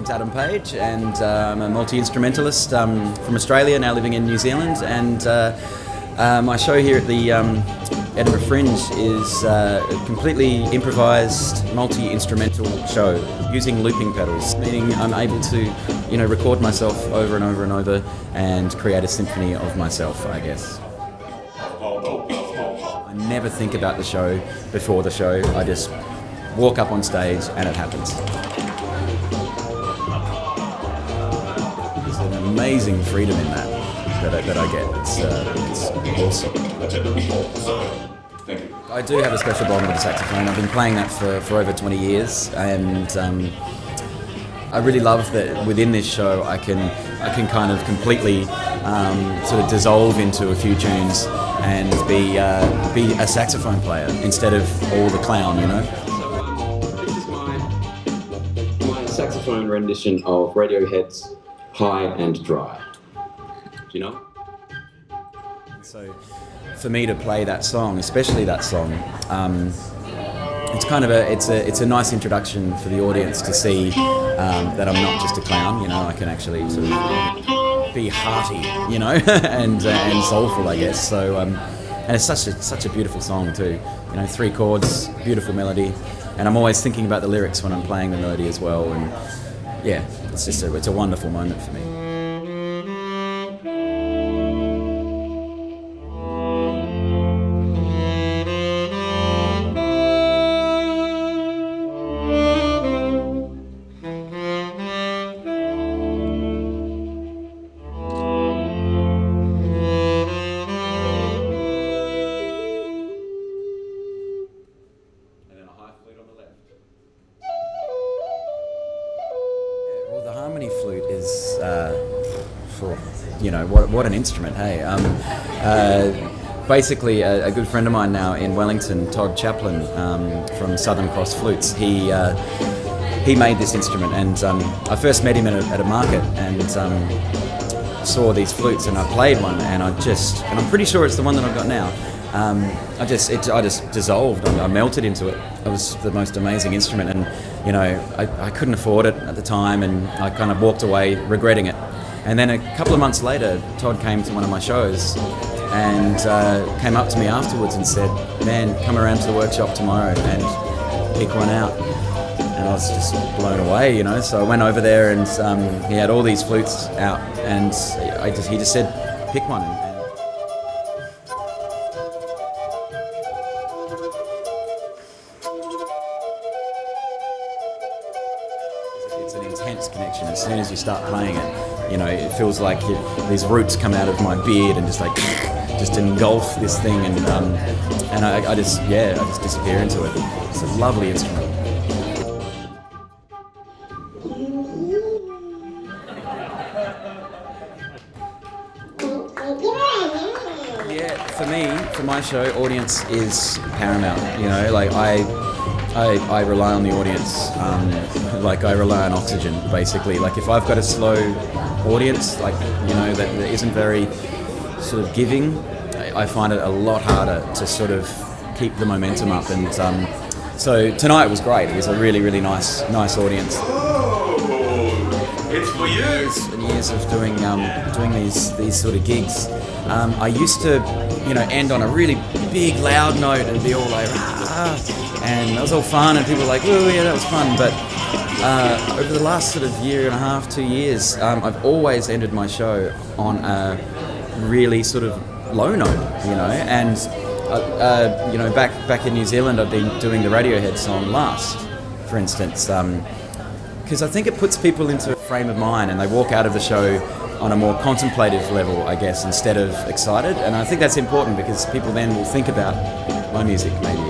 name's Adam Page, and I'm a multi-instrumentalist from Australia, now living in New Zealand. And my show here at the Edinburgh Fringe is a completely improvised, multi-instrumental show using looping pedals, meaning I'm able to, record myself over and over and over and create a symphony of myself, I guess. I never think about the show before the show. I just walk up on stage and it happens. There's an amazing freedom in that I get. It's awesome. Thank you. I do have a special bond with the saxophone. I've been playing that for over 20 years, and I really love that within this show I can kind of completely sort of dissolve into a few tunes and be a saxophone player instead of all the clown, This is my saxophone rendition of Radiohead's High and Dry. Do you know? So for me to play that song, especially that song, it's kind of it's a nice introduction for the audience to see that I'm not just a clown. I can actually sort of be hearty, and soulful, I guess. So and it's such a beautiful song too. 3 chords, beautiful melody, and I'm always thinking about the lyrics when I'm playing the melody as well. And yeah, it's a wonderful moment for me. Well, the harmony flute is, what an instrument, hey. Basically, a good friend of mine now in Wellington, Todd Chaplin from Southern Cross Flutes, he made this instrument, and I first met him at a market and saw these flutes, and I played one, and I'm pretty sure it's the one that I've got now. I just dissolved. I melted into it. It was the most amazing instrument, and I couldn't afford it at the time, and I kind of walked away regretting it. And then a couple of months later, Todd came to one of my shows and came up to me afterwards and said, "Man, come around to the workshop tomorrow and pick one out." And I was just blown away, So I went over there, and he had all these flutes out, and he just said, "Pick one." It's an intense connection. As soon as you start playing it, it feels like these roots come out of my beard and just engulf this thing, and I just disappear into it. It's a lovely instrument. Yeah, for my show, audience is paramount. I rely on the audience, like I rely on oxygen, basically. Like if I've got a slow audience, that isn't very sort of giving, I find it a lot harder to sort of keep the momentum up. And so tonight was great. It was a really, really nice audience. It's for you. Years and years of doing these sort of gigs, I used to end on a really big loud note and be all like, and that was all fun, and people were like, "Oh yeah, that was fun." But over the last sort of year and a half, 2 years, I've always ended my show on a really sort of low note, And back in New Zealand, I've been doing the Radiohead song "Last," for instance, because I think it puts people into a frame of mind, and they walk out of the show on a more contemplative level, I guess, instead of excited. And I think that's important because people then will think about my music maybe